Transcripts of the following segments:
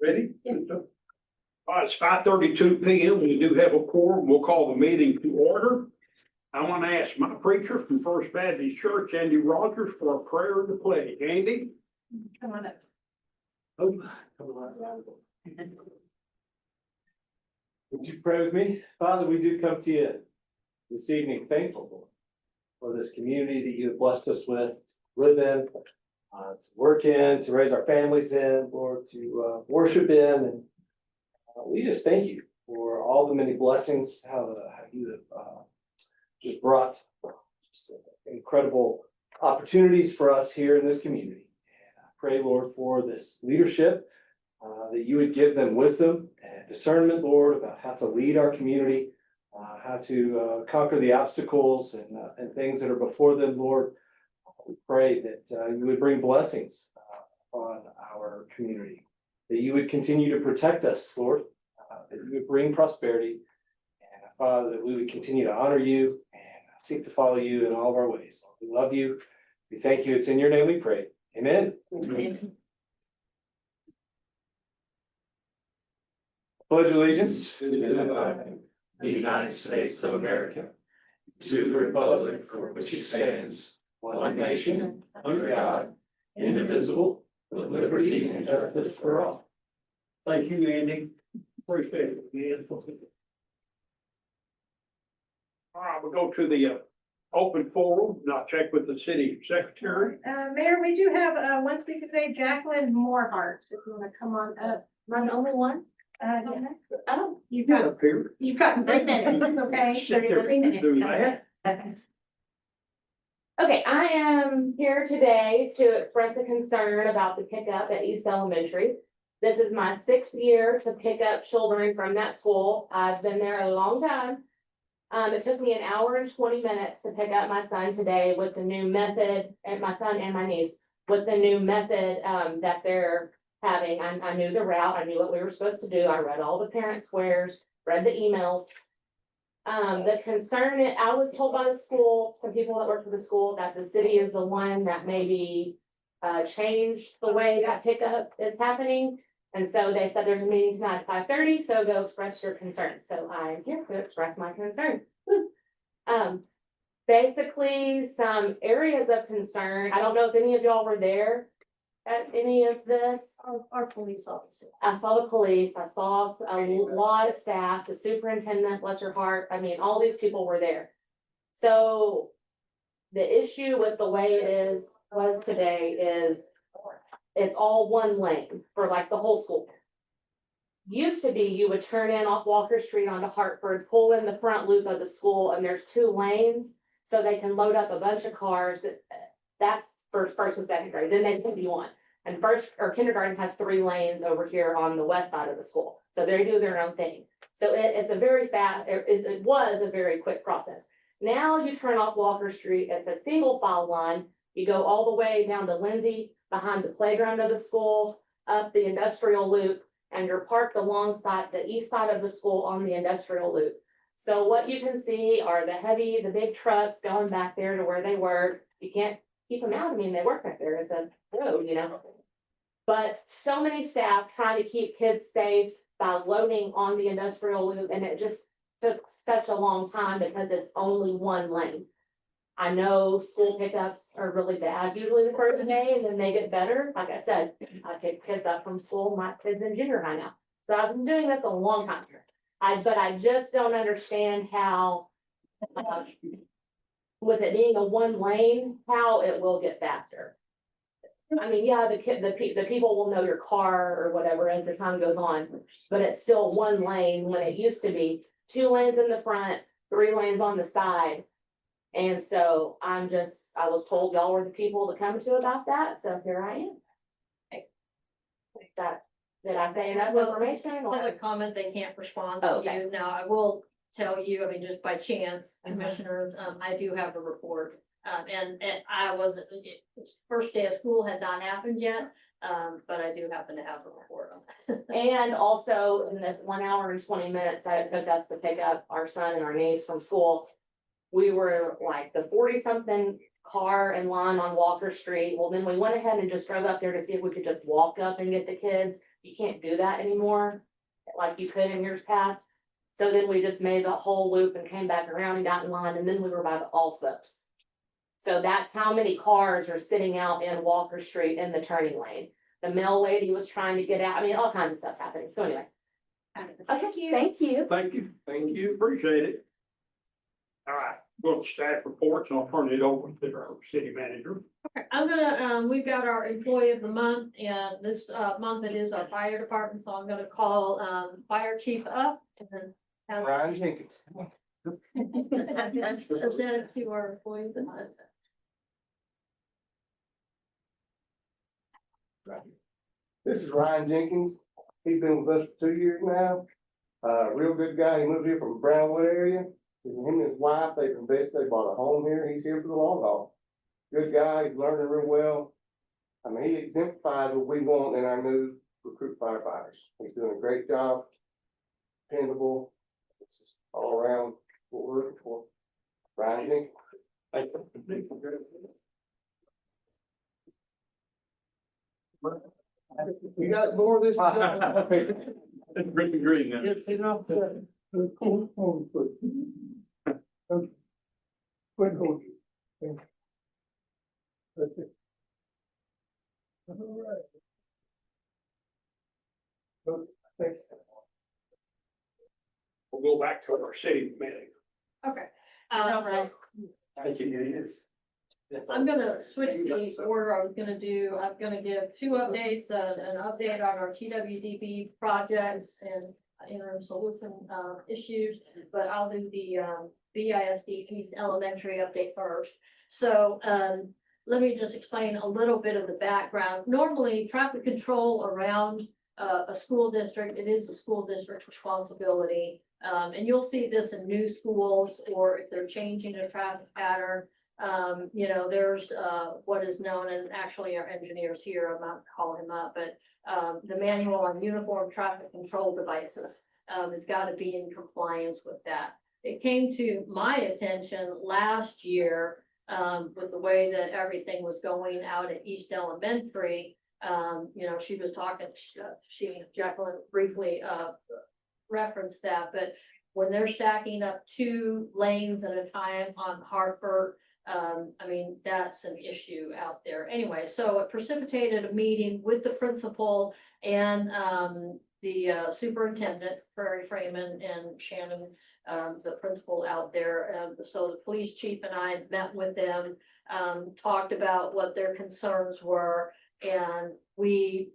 Ready? Yes. All right, it's 5:32 p.m. We do have a quorum. We'll call the meeting to order. I want to ask my preacher from First Baptist Church, Andy Rogers, for a prayer and a pledge. Andy? Come on up. Oh, come on. Would you pray with me? Father, we do come to you this evening thankful Lord, for this community that you have blessed us with, to live in, to work in, to raise our families in, Lord, to worship in. And we just thank you for all the many blessings, how you have just brought just incredible opportunities for us here in this community. And I pray, Lord, for this leadership, that you would give them wisdom and discernment, Lord, about how to lead our community, how to conquer the obstacles and things that are before them, Lord. We pray that you would bring blessings on our community, that you would continue to protect us, Lord, that you would bring prosperity, and Father, that we would continue to honor you and seek to follow you in all of our ways. Lord, we love you. We thank you. It's in your name we pray. Amen. Amen. Pledge allegiance to the United States of America, to the republic for which it stands, one nation, under God, indivisible, with liberty and justice for all. Thank you, Andy. Appreciate it. Man. All right, we'll go to the open forum. And I'll check with the city secretary. Mayor, we do have, one speaker today, Jacqueline Moorhart, if you want to come on up. Am I the only one? Yes. Oh, You've Get got, up here. you've got 3 minutes, okay? Sit there 3 and minutes. do that. okay. Okay, I am here today to express a concern about the pickup at East Elementary. This is my 6th year to pick up children from that school. I've been there a long time. It took me 1 hour and 20 minutes to pick up my son today with the new method, and my son and my niece, with the new method that they're having. I knew the route, I knew what we were supposed to do. I read all the parent squares, read the emails. The concern, I was told by the school, some people that work for the school, that the city is the one that maybe changed the way that pickup is happening. And so they said there's a meeting tonight at 5:30, so go express your concern. So I'm here to express my concern. Basically, some areas of concern. I don't know if any of y'all were there at any of this. Our police officer. I saw the police, I saw a lot of staff, the superintendent, bless her heart, I mean, all these people were there. So the issue with the way it was today is it's all one lane for like the whole school. Used to be you would turn in off Walker Street onto Hartford, pull in the front loop of the school, and there's 2 lanes, so they can load up a bunch of cars. That's first and second grade, then they send you on. And first or kindergarten has 3 lanes over here on the west side of the school. So they do their own thing. So it's a very fast, it was a very quick process. Now you turn off Walker Street, it's a single file line. You go all the way down to Lindsay, behind the playground of the school, up the industrial loop, and you're parked alongside the east side of the school on the industrial loop. So what you can see are the big trucks going back there to where they were. You can't keep them out. I mean, they work back there. It's a road, you know. But so many staff trying to keep kids safe by loading on the industrial loop, and it just took such a long time because it's only one lane. I know school pickups are really bad usually the first day, and then they get better. Like I said, I pick kids up from school, my kids in junior high now. So I've been doing this a long time here. But I just don't understand how, with it being a one lane, how it will get faster. I mean, yeah, the people will know your car or whatever as the time goes on, but it's still one lane when it used to be 2 lanes in the front, 3 lanes on the side. And so I was told y'all were the people to come to about that, so here I am. Did I say enough information? Public comment, they can't respond Oh, to okay. you. Now, I will tell you, I mean, just by chance, commissioners, I do have a report. And I wasn't, first day of school had not happened yet, but I do happen to have a report on that. And also in the 1 hour and 20 minutes that it took us to pick up our son and our niece from school, we were like the 40-something car in line on Walker Street. Well, then we went ahead and just drove up there to see if we could just walk up and get the kids. you can't do that anymore, like you could in years past. So then we just made the whole loop and came back around and got in line, and then we were by the Allsops. So that's how many cars are sitting out in Walker Street in the turning lane. The mail lady was trying to get out, I mean, all kinds of stuff happening, so anyway. Okay, thank you. Thank you. Thank you. Appreciate it. All right, go to staff reports and I'll turn it over to our city manager. Okay, I'm gonna, we've got our employee of the month, and this, month it is our fire department, so I'm gonna call, fire chief up and then. have- Ryan Jenkins. Present to our employee of the month. This is Ryan Jenkins. He's been with us for 2 years now. Real good guy. He moved here from Brownwood area. Him and his wife, they've invested, they bought a home here. He's here for the long haul. Good guy. He's learning real well. I mean, he exemplifies what we want in our new recruit firefighters. He's doing a great job. Dependable. It's just all around what we're looking for. Ryan Jenkins. Thank you. You got more of this? It's written green now. Thanks. We'll go back to our city manager. Okay. Alright. Thank you, idiots. I'm gonna switch the order I was gonna do. I'm gonna give two updates, an update on our TWDB projects and interim solution, issues, but I'll do the, BISD East Elementary update first. So, let me just explain a little bit of the background. Normally, traffic control around, a school district, it is the school district's responsibility. And you'll see this in new schools, or if they're changing a traffic pattern. You know, there's, what is known, and actually our engineers here, I'm not calling him up, but, the manual on uniform traffic control devices. It's gotta be in compliance with that. It came to my attention last year, with the way that everything was going out at East Elementary. You know, she was talking, Jacqueline briefly, referenced that, but when they're stacking up 2 lanes at a time on Hartford, I mean, that's an issue out there. Anyway, so it precipitated a meeting with the principal and, the superintendent, Prairie Freeman, and Shannon, the principal out there. So the police chief and I met with them, talked about what their concerns were, and we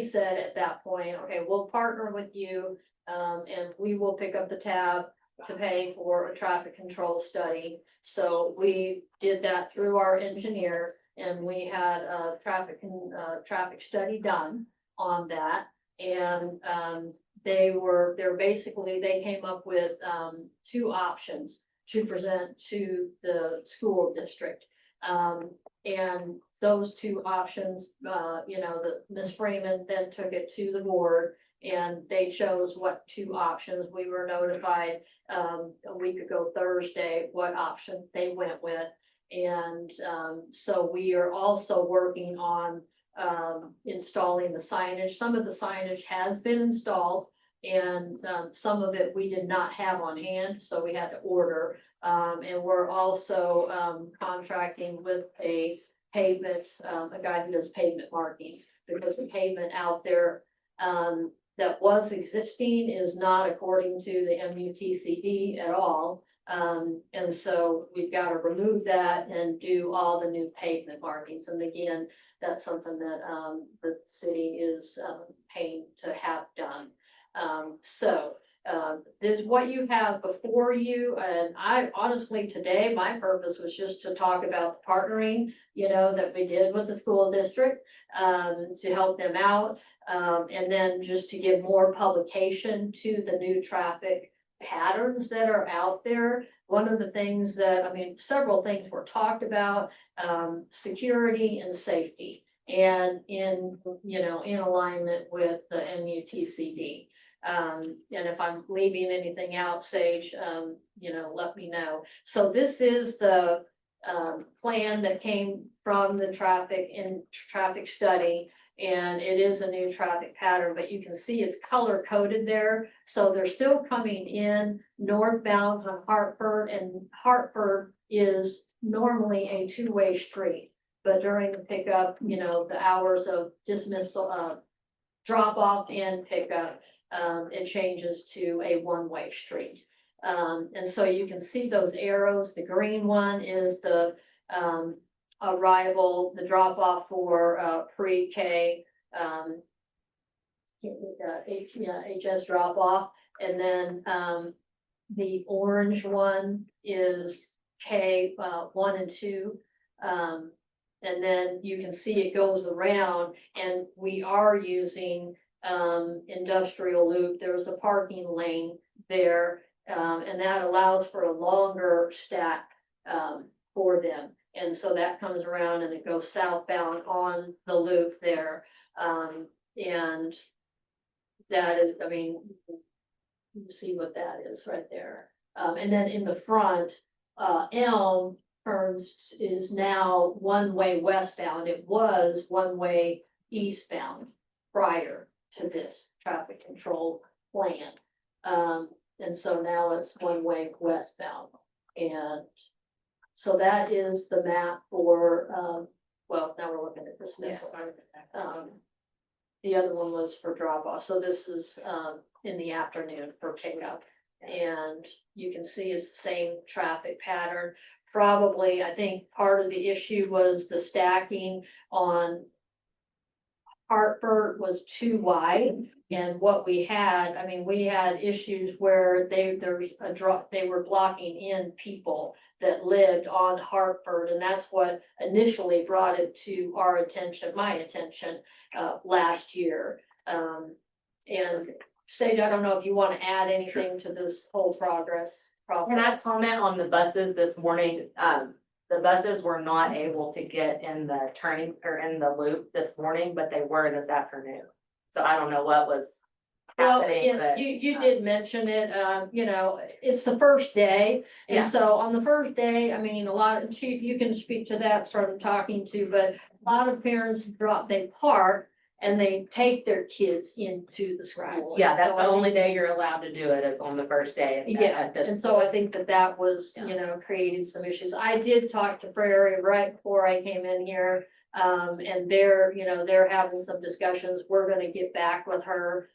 said at that point, okay, we'll partner with you, and we will pick up the tab to pay for a traffic control study. So we did that through our engineer, and we had a traffic study done on that. And, they came up with, 2 options to present to the school district. And those 2 options, you know, Ms. Freeman then took it to the board, and they chose what 2 options. We were notified, a week ago Thursday, what option they went with. And, so we are also working on, installing the signage. Some of the signage has been installed, and, some of it we did not have on hand, so we had to order. And we're also, contracting with a pavement, a guy who does pavement markings, because the pavement out there, that was existing is not according to the MUTCD at all. And so we've got to remove that and do all the new pavement markings. And again, that's something that, the city is, paying to have done. This is what you have before you, and I honestly, today, my purpose was just to talk about the partnering, you know, that we did with the school district, to help them out. And then just to give more publication to the new traffic patterns that are out there. One of the things that, I mean, several things were talked about, security and safety. And in, you know, in alignment with the MUTCD. And if I'm leaving anything out, Sage, you know, let me know. So this is the, plan that came from the traffic study. And it is a new traffic pattern, but you can see it's color coded there. So they're still coming in northbound on Hartford, and Hartford is normally a two-way street. But during the pickup, you know, the hours of dismissal, drop off and pickup, it changes to a one-way street. And so you can see those arrows. The green one is the, arrival, the drop off for, pre-K, HS drop off. And then, the orange one is K, 1 and 2. And then you can see it goes around, and we are using, industrial loop. There's a parking lane there, and that allows for a longer stack, for them. And so that comes around and it goes southbound on the loop there. And that is, I mean, you see what that is right there. And then in the front, Elm turns is now one-way westbound. It was one-way eastbound prior to this traffic control plan. And so now it's one-way westbound. And so that is the map for, well, now we're looking at dismissal. The other one was for drop off. So this is, in the afternoon for pickup. And you can see it's the same traffic pattern. Probably, I think part of the issue was the stacking on Hartford was too wide. And what we had, I mean, we had issues where there's a drop, they were blocking in people that lived on Hartford. And that's what initially brought it to our attention, my attention, last year. And Sage, I don't know if you want to add anything to this whole process. Can I comment on the buses this morning? The buses were not able to get in the turning or in the loop this morning, but they were this afternoon. So I don't know what was Well, happening, yeah, but. you did mention it, you know, it's the first day. Yeah. And so on the first day, I mean, a lot of, Chief, you can speak to that, sort of talking to, but a lot of parents they park and they take their kids into the school. Yeah, that's So the I only think- day you're allowed to do it is on the first day. Yeah, and so I think that was, you know, creating some issues. I did talk to Prairie right before I came in here. And they're, you know, they're having some discussions. We're gonna get back with her,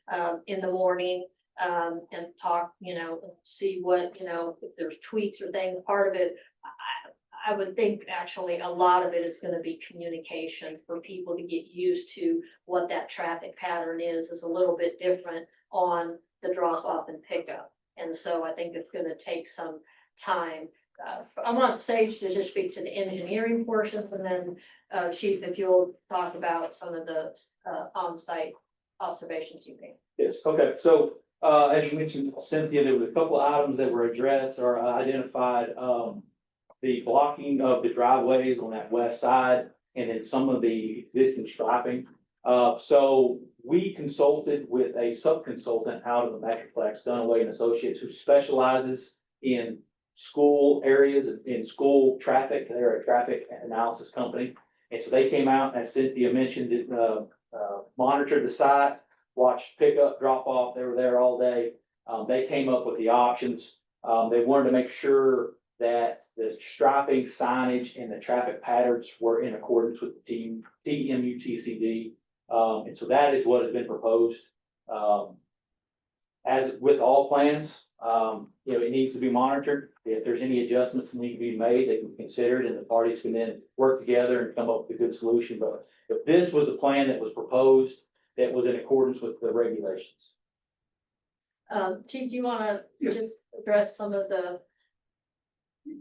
in the morning. And talk, you know, see what, you know, if there's tweaks or things. Part of it, I would think actually a lot of it is gonna be communication for people to get used to what that traffic pattern is a little bit different on the drop off and pickup. And so I think it's gonna take some time. I want Sage to just speak to the engineering portions, and then, Chief, if you'll talk about some of the, on-site observations you made. Yes, okay, so, as you mentioned, Cynthia, there was a couple of items that were addressed or identified, the blocking of the driveways on that west side, and then some of the existing striping. So we consulted with a sub-consultant out of the Metroplex, Dunaway and Associates, who specializes in school areas, in school traffic. They're a traffic analysis company. And so they came out, as Cynthia mentioned, it, monitored the site, watched pickup, drop off. They were there all day. They came up with the options. They wanted to make sure that the striping, signage, and the traffic patterns were in accordance with the TMUTCD. And so that is what has been proposed. As with all plans, you know, it needs to be monitored. If there's any adjustments that need to be made, they can consider it, and the parties can then work together and come up with a good solution. But if this was a plan that was proposed, that was in accordance with the regulations. Chief, do you wanna Yes. just address some of the,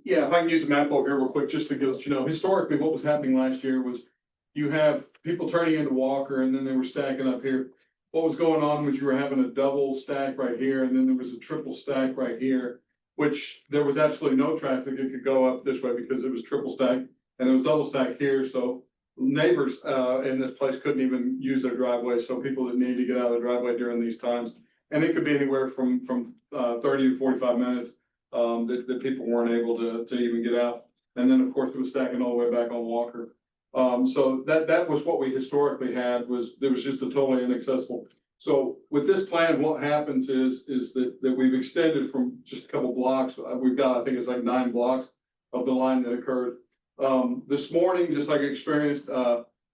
Yeah, if I can use the map over here real quick, just to let you know, historically, what was happening last year was you have people turning into Walker and then they were stacking up here. What was going on was you were having a double stack right here, and then there was a triple stack right here, which there was absolutely no traffic. It could go up this way because it was triple stack, and it was double stack here, so neighbors, in this place couldn't even use their driveway, so people that need to get out of the driveway during these times. And it could be anywhere from 30 to 45 minutes, that people weren't able to even get out. And then, of course, it was stacking all the way back on Walker. So that was what we historically had, there was just a totally inaccessible. So with this plan, what happens is that we've extended from just a couple blocks, we've got, I think it's like 9 blocks of the line that occurred. This morning, just like I experienced,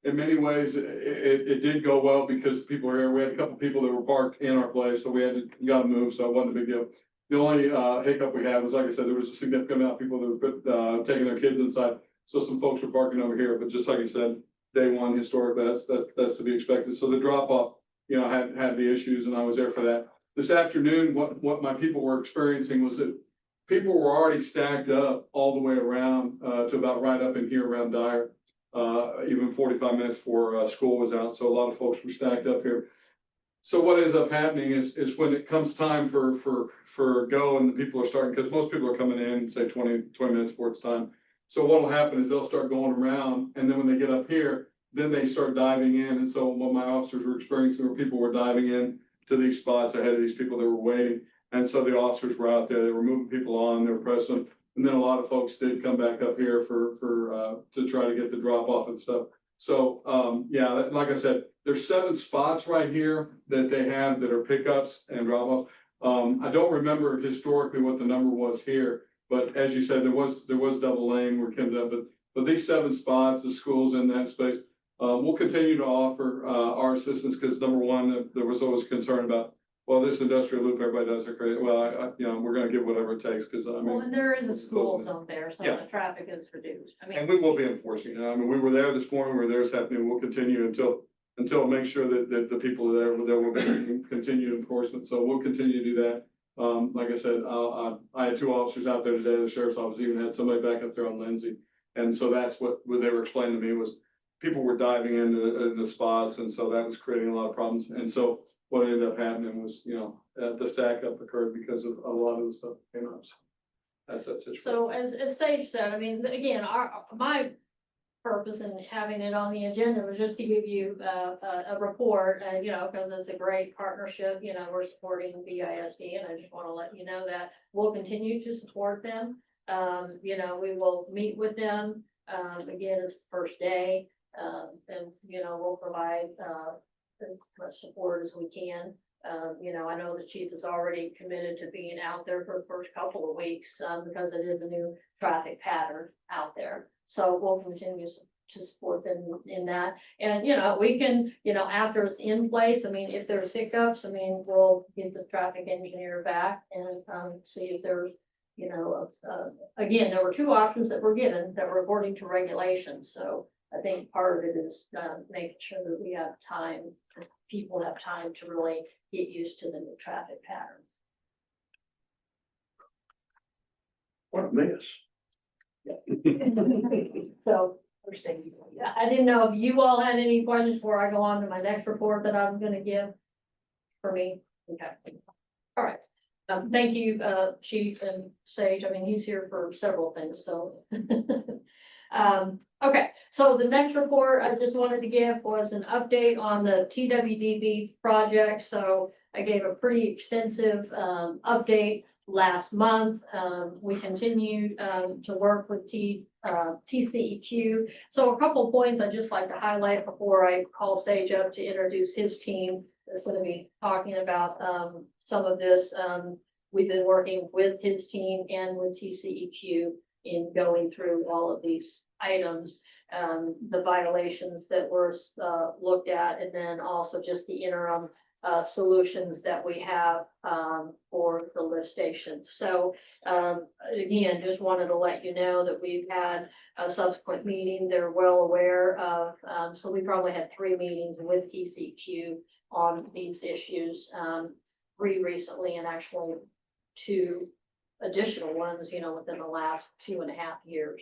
in many ways, it did go well because people were here. We had a couple people that were parked in our place, so we got to move, so it wasn't a big deal. The only hiccup we had was, like I said, there was a significant amount of people that were taking their kids inside. So some folks were parking over here, but just like you said, day one historically, that's to be expected. So the drop off, you know, had the issues, and I was there for that. This afternoon, what my people were experiencing was that people were already stacked up all the way around to about right up in here around Dyer. Even 45 minutes before school was out, so a lot of folks were stacked up here. So what ends up happening is when it comes time for go and the people are starting, because most people are coming in, say 20 minutes before it's time. So what will happen is they'll start going around, and then when they get up here, then they start diving in. And so what my officers were experiencing were people were diving in to these spots ahead of these people that were waiting. And so the officers were out there, they were moving people on, they were pressing them. And then a lot of folks did come back up here to try to get the drop off and stuff. So, yeah, like I said, there's 7 spots right here that they have that are pickups and drop off. I don't remember historically what the number was here, but as you said, there was double lane where Kim did, but these 7 spots, the schools in that space, we'll continue to offer, our assistance, because number one, there was always concern about, well, this industrial loop, everybody does it great. Well, you know, we're gonna give whatever it takes, because I Well, mean. and there is a school zone there, so Yeah. the traffic is reduced. I mean. And we will be enforcing, I mean, we were there this morning, we were there this afternoon, we'll continue until make sure that the people are there will be continued enforcement, so we'll continue to do that. Like I said, I had 2 officers out there today, the sheriff's office even had somebody back up there on Lindsay. And so that's what they were explaining to me was people were diving into the spots, and so that was creating a lot of problems. And so what ended up happening was, you know, the stack up occurred because of a lot of the stuff that came up. So that's that situation. So as Sage said, I mean, again, my purpose in having it on the agenda was just to give you a report, you know, because it's a great partnership, you know, we're supporting BISD, and I just want to let you know that we'll continue to support them. You know, we will meet with them, again, it's the first day, and, you know, we'll provide as much support as we can. You know, I know the chief is already committed to being out there for the first couple of weeks, because it is a new traffic pattern out there. So we'll continue to support them in that. And, you know, we can, you know, after it's in place, I mean, if there's hiccups, I mean, we'll get the traffic engineer back and, see if there's, you know, again, there were 2 options that were given that were according to regulations. So I think part of it is, making sure that we have time, people have time to really get used to the new traffic patterns. What a mess. So, first thing, I didn't know if you all had any questions before I go on to my next report that I'm gonna give for me. Okay. All right. Thank you, Chief and Sage. I mean, he's here for several things, so. Okay, so the next report I just wanted to give was an update on the TWDB project. So I gave a pretty extensive, update last month. We continued, to work with TCEQ. So a couple points I'd just like to highlight before I call Sage up to introduce his team that's gonna be talking about, some of this. We've been working with his team and with TCEQ in going through all of these items, the violations that were, looked at, and then also just the interim solutions that we have for the lift stations. So again, just wanted to let you know that we've had a subsequent meeting. They're well aware of, so we probably had 3 meetings with TCQ on these issues, 3 recently, and actually 2 additional ones, you know, within the last 2.5 years.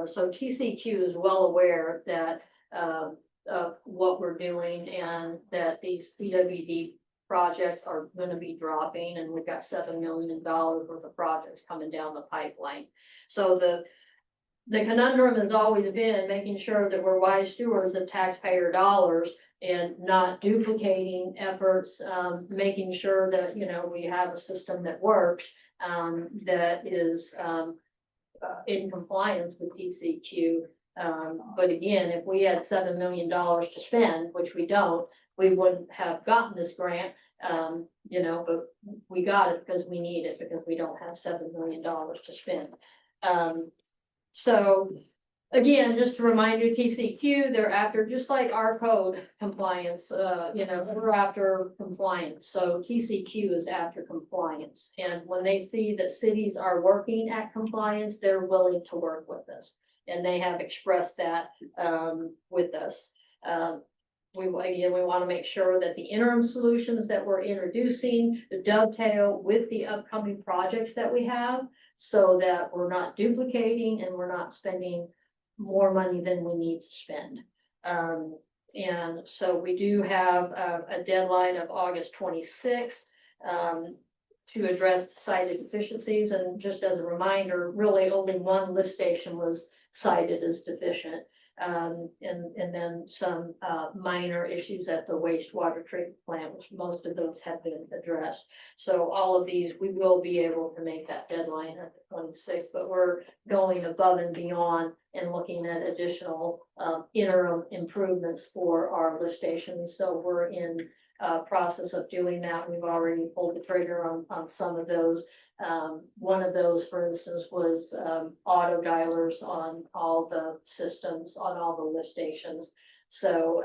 So TCQ is well aware that of what we're doing, and that these PWD projects are gonna be dropping, and we've got $7 million worth of projects coming down the pipeline. So the conundrum has always been making sure that we're wise stewards of taxpayer dollars and not duplicating efforts, making sure that, you know, we have a system that works, that is in compliance with TCQ. But again, if we had $7 million to spend, which we don't, we wouldn't have gotten this grant. You know, but we got it because we need it, because we don't have $7 million to spend. So again, just to remind you, TCQ, they're after, just like our code compliance, you know, we're after compliance. So TCQ is after compliance. And when they see that cities are working at compliance, they're willing to work with us. And they have expressed that, with us. We want to make sure that the interim solutions that we're introducing dovetail with the upcoming projects that we have, so that we're not duplicating and we're not spending more money than we need to spend. And so we do have a deadline of August 26th to address the cited deficiencies. And just as a reminder, really only one lift station was cited as deficient. And then some minor issues at the wastewater treatment plant, which most of those have been addressed. So all of these, we will be able to make that deadline at the 26th, but we're going above and beyond and looking at additional interim improvements for our lift stations. So we're in process of doing that. We've already pulled the trigger on some of those. One of those, for instance, was auto dialers on all the systems, on all the lift stations. So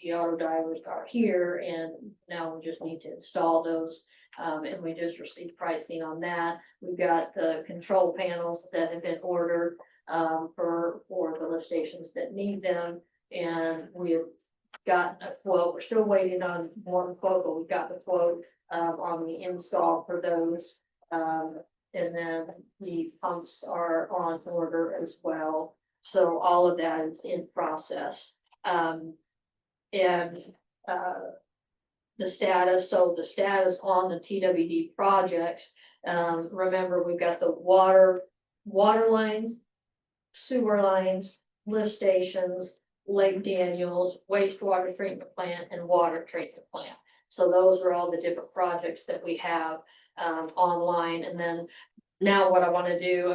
the auto dialers are here, and now we just need to install those. And we just received pricing on that. We've got the control panels that have been ordered for the lift stations that need them, and we've got a quote. We're still waiting on one quote, but we've got the quote on the install for those. And then the pumps are on order as well. So all of that is in process. And the status on the TWD projects, remember, we've got the water lines, sewer lines, lift stations, Lake Daniels, wastewater treatment plant, and water treatment plant. So those are all the different projects that we have online. And then now what I want to do,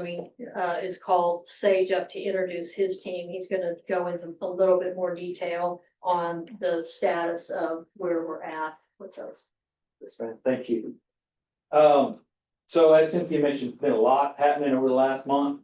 is called Sage up to introduce his team. He's going to go into a little bit more detail on the status of where we're at with those. That's right. Thank you. So as Cynthia mentioned, there's been a lot happening over the last month.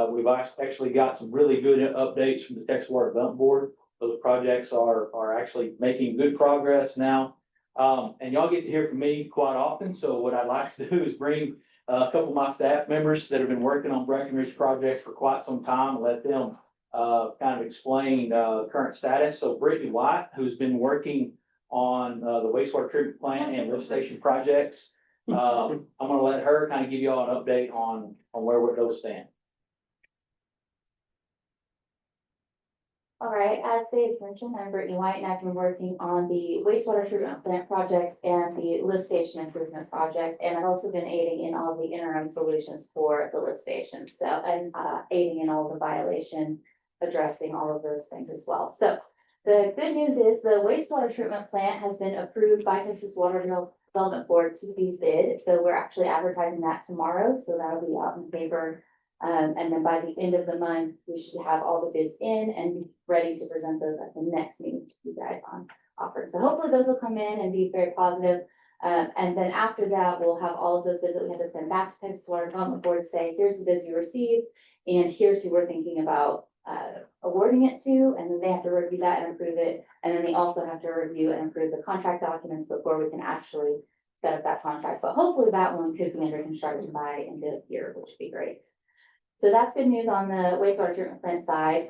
We've actually got some really good updates from the Texas Water Development Board. Those projects are actually making good progress now. And y'all get to hear from me quite often. So what I'd like to do is bring a couple of my staff members that have been working on Breckenridge projects for quite some time, and let them kind of explain current status. So Brittany White, who's been working on the wastewater treatment plant and lift station projects. I'm gonna let her kind of give you all an update on where those stand. All right, as Dave mentioned, I'm Brittany White, and I've been working on the wastewater treatment plant projects and the lift station improvement projects. And I've also been aiding in all the interim solutions for the lift stations. So, and aiding in all the violation, addressing all of those things as well. So the good news is the wastewater treatment plant has been approved by Texas Water Development Board to be bid. So we're actually advertising that tomorrow. So that'll be out in the paper. And then by the end of the month, we should have all the bids in and be ready to present those at the next meeting to you guys on offer. So hopefully those will come in and be very positive. And then after that, we'll have all of those bids that we have to send back to Texas Water Development Board, say, here's the bids you received, and here's who we're thinking about awarding it to. And then they have to review that and approve it. And then they also have to review and approve the contract documents before we can actually set up that contract. But hopefully that one could be under construction by end of year, which would be great. So that's good news on the wastewater treatment plant side.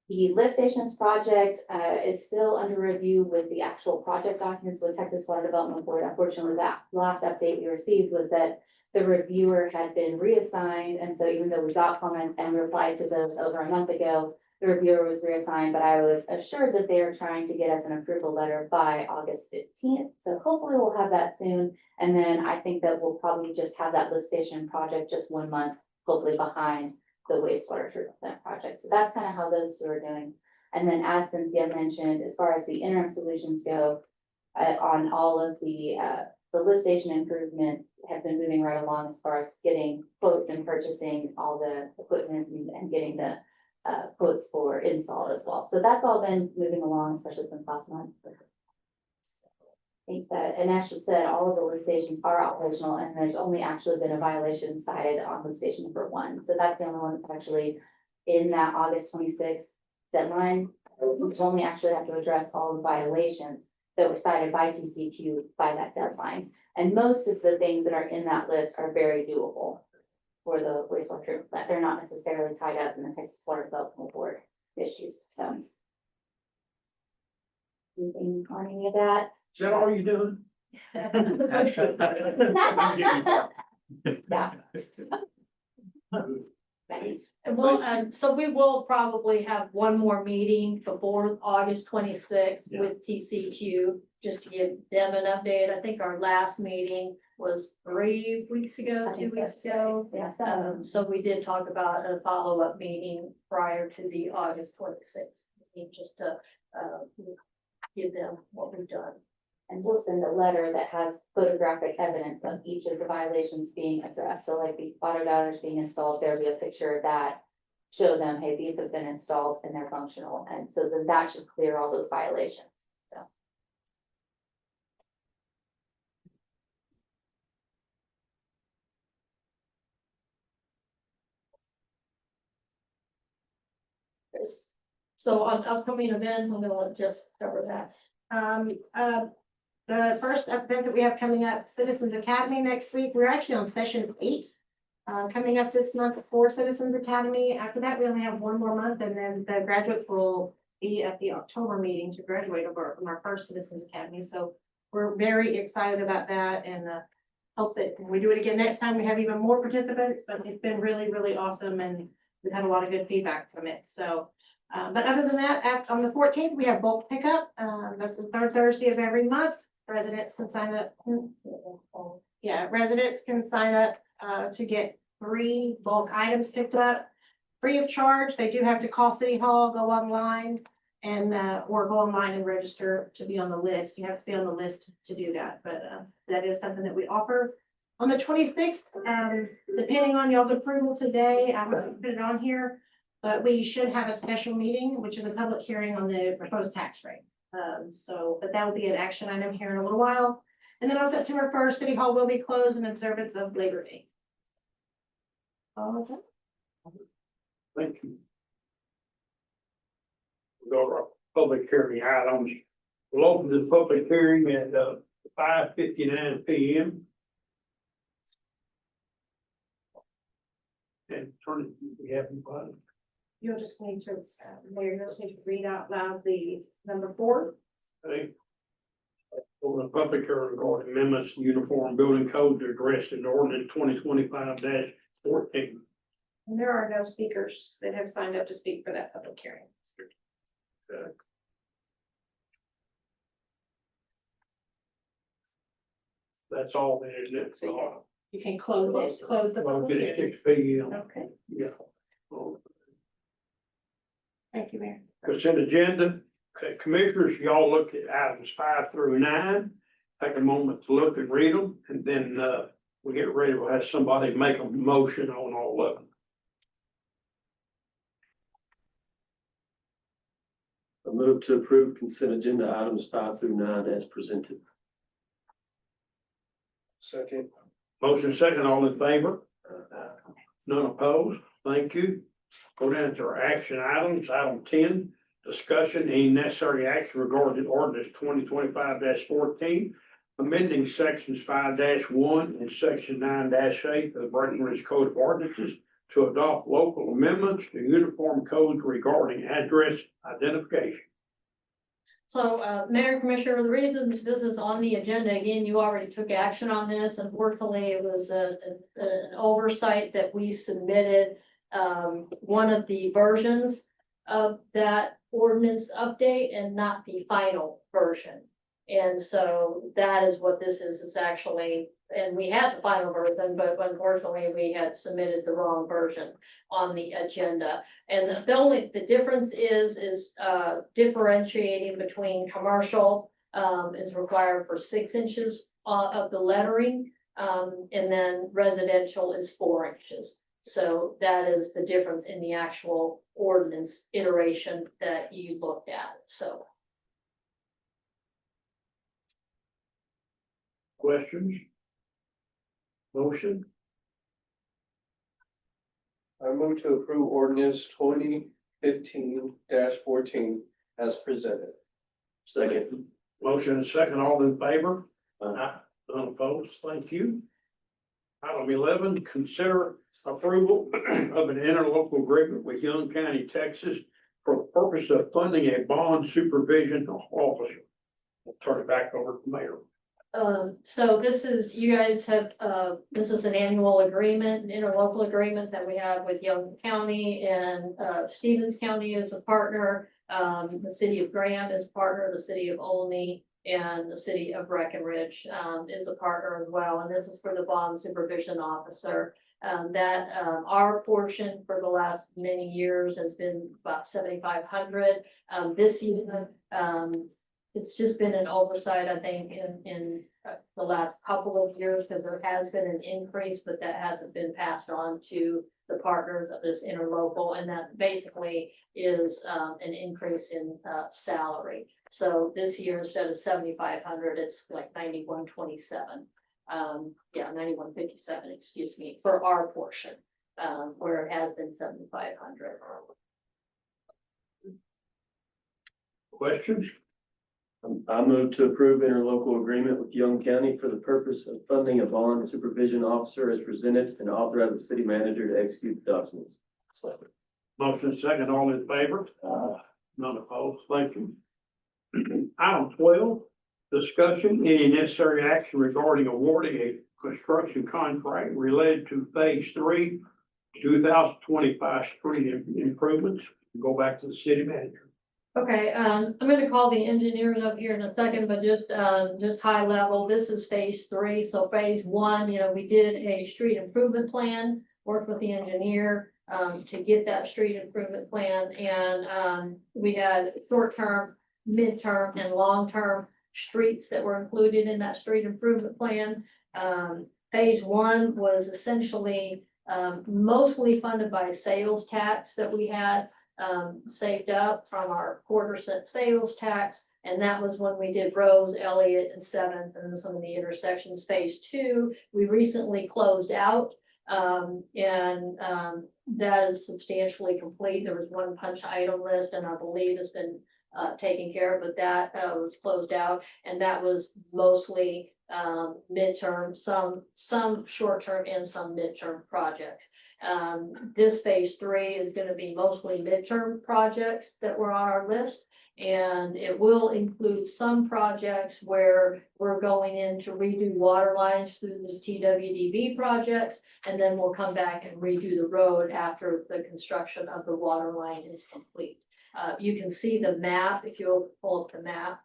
The lift stations project is still under review with the actual project documents with Texas Water Development Board. Unfortunately, that last update we received was that the reviewer had been reassigned. And so even though we got comments and replied to those over a month ago, the reviewer was reassigned, but I was assured that they are trying to get us an approval letter by August 15th. So hopefully we'll have that soon. And then I think that we'll probably just have that lift station project just 1 month, hopefully behind the wastewater treatment plant project. So that's kind of how those two are doing. And then as Cynthia mentioned, as far as the interim solutions go, on all of the lift station improvements have been moving right along as far as getting quotes and purchasing all the equipment and getting the quotes for install as well. So that's all been moving along, especially since last month. I think that, and as she said, all of the lift stations are operational and there's only actually been a violation cited on lift station number 1. So that's the only one that's actually in that August 26th deadline. We only actually have to address all the violations that were cited by TCQ by that deadline. And most of the things that are in that list are very doable for the wastewater treatment plant. They're not necessarily tied up in the Texas Water Development Board issues, so. Anything on any of that? Is that all you doing? Yeah. And well, and so we will probably have one more meeting before August 26th with TCQ, just to give them an update. I think our last meeting was 3 weeks ago, 2 weeks ago. Yeah, So we did talk about a follow-up meeting prior to the August 26th, meeting, just to, give them what we've done. and we'll send a letter that has photographic evidence of each of the violations being addressed. So like the water dialers being installed, there'll be a picture of that. Show them, hey, these have been installed and they're functional. And so then that should clear all those violations. So. So on upcoming events, I'm gonna just cover that. The first event that we have coming up, Citizens Academy next week. We're actually on session 8. Coming up this month for Citizens Academy. After that, we only have one more month, and then the graduates will be at the October meeting to graduate from our first Citizens Academy. So we're very excited about that, and hope that when we do it again next time, we have even more participants. But it's been really, really awesome, and we've had a lot of good feedback from it. So, but other than that, on the 14th, we have bulk pickup. That's the third Thursday of every month. Residents can sign up. Yeah, residents can sign up to get 3 bulk items picked up free of charge. They do have to call City Hall, go online, and or go online and register to be on the list. You have to be on the list to do that, but that is something that we offer. On the 26th, depending on y'all's approval today, I'm gonna put it on here, but we should have a special meeting, which is a public hearing on the proposed tax rate. But that will be an action item here in a little while. And then on September 1st, City Hall will be closed in observance of Labor Day. All of that. Thank you. We'll go to our public hearing items. We'll open the public hearing at 5:59 p.m. And turn it, we have anybody? You'll just need to, Mayor, you'll just need to read out loud the number 4. Okay. Open the public hearing regarding amendments to Uniform Building Code to address in ordinance 2025-14. And there are no speakers that have signed up to speak for that public hearing. That's all then, isn't it? So, you can close the I'll public get it hearing. 6 p.m. Okay, Yeah. thank you, Mayor. Consent agenda. Okay, commissioners, y'all look at items 5 through 9. Take a moment to look and read them, and then we get ready. We'll have somebody make a motion on all of them. I move to approve consent agenda items 5 through 9 as presented. Second. Motion second, all in favor? None opposed? Thank you. Go down to our action items. Item 10, discussion any necessary action regarding ordinance 2025-14, amending sections 5-1 and section 9-8 of the Breckenridge Code of Ordinances to adopt local amendments to uniform codes regarding address identification. So, Mayor, Commissioner, the reason this is on the agenda, again, you already took action on this. Unfortunately, it was an oversight that we submitted one of the versions of that ordinance update and not the final version. And so that is what this is actually, and we had the final version, but unfortunately we had submitted the wrong version on the agenda. And the difference is differentiating between commercial is required for 6 inches of the lettering. And then residential is 4 inches. So that is the difference in the actual ordinance iteration that you looked at, so. Questions? Motion? I move to approve ordinance 2015-14 as presented. Second. Motion and second, all in favor? Aye. None opposed, thank you. Item 11, consider approval of an interlocal agreement with Young County, Texas for the purpose of funding a bond supervision officer. I'll turn it back over to the mayor. So this is, you guys have, this is an annual agreement, an interlocal agreement that we have with Young County, and Stevens County is a partner. The city of Graham is a partner, the city of Olney, and the city of Breckenridge is a partner as well, and this is for the bond supervision officer. Our portion for the last many years has been about 7,500. This year, it's just been an oversight, I think, in the last couple of years, because there has been an increase, but that hasn't been passed on to the partners of this interlocal, and that basically is an increase in salary. So this year, instead of 7,500, it's like 9,127. 9,157, excuse me, for our portion, where it has been 7,500. Questions? I move to approve interlocal agreement with Young County for the purpose of funding a bond supervision officer as presented and authorize the city manager to execute the documents. Motion second, all in favor? None opposed, thank you. Item 12, discussion, any necessary action regarding awarding a construction contract related to phase 3, 2025 street improvements. Go back to the city manager. Okay, I'm gonna call the engineers up here in a second, but just high level, this is phase 3. So phase 1, we did a street improvement plan, worked with the engineer to get that street improvement plan, and we had short-term, midterm, and long-term streets that were included in that street improvement plan. Phase 1 was essentially mostly funded by sales tax that we had saved up from our quarter-cent sales tax. And that was when we did Rose, Elliott, and 7th, and some of the intersections. Phase 2, we recently closed out, that is substantially complete. There was one punch item list, and I believe it's been taken care of, but that was closed out, and that was mostly midterm, some short-term and some midterm projects. This phase 3 is gonna be mostly midterm projects that were on our list. And it will include some projects where we're going in to redo water lines through the TWDB projects. And then we'll come back and redo the road after the construction of the water line is complete. You can see the map, if you'll pull up the map.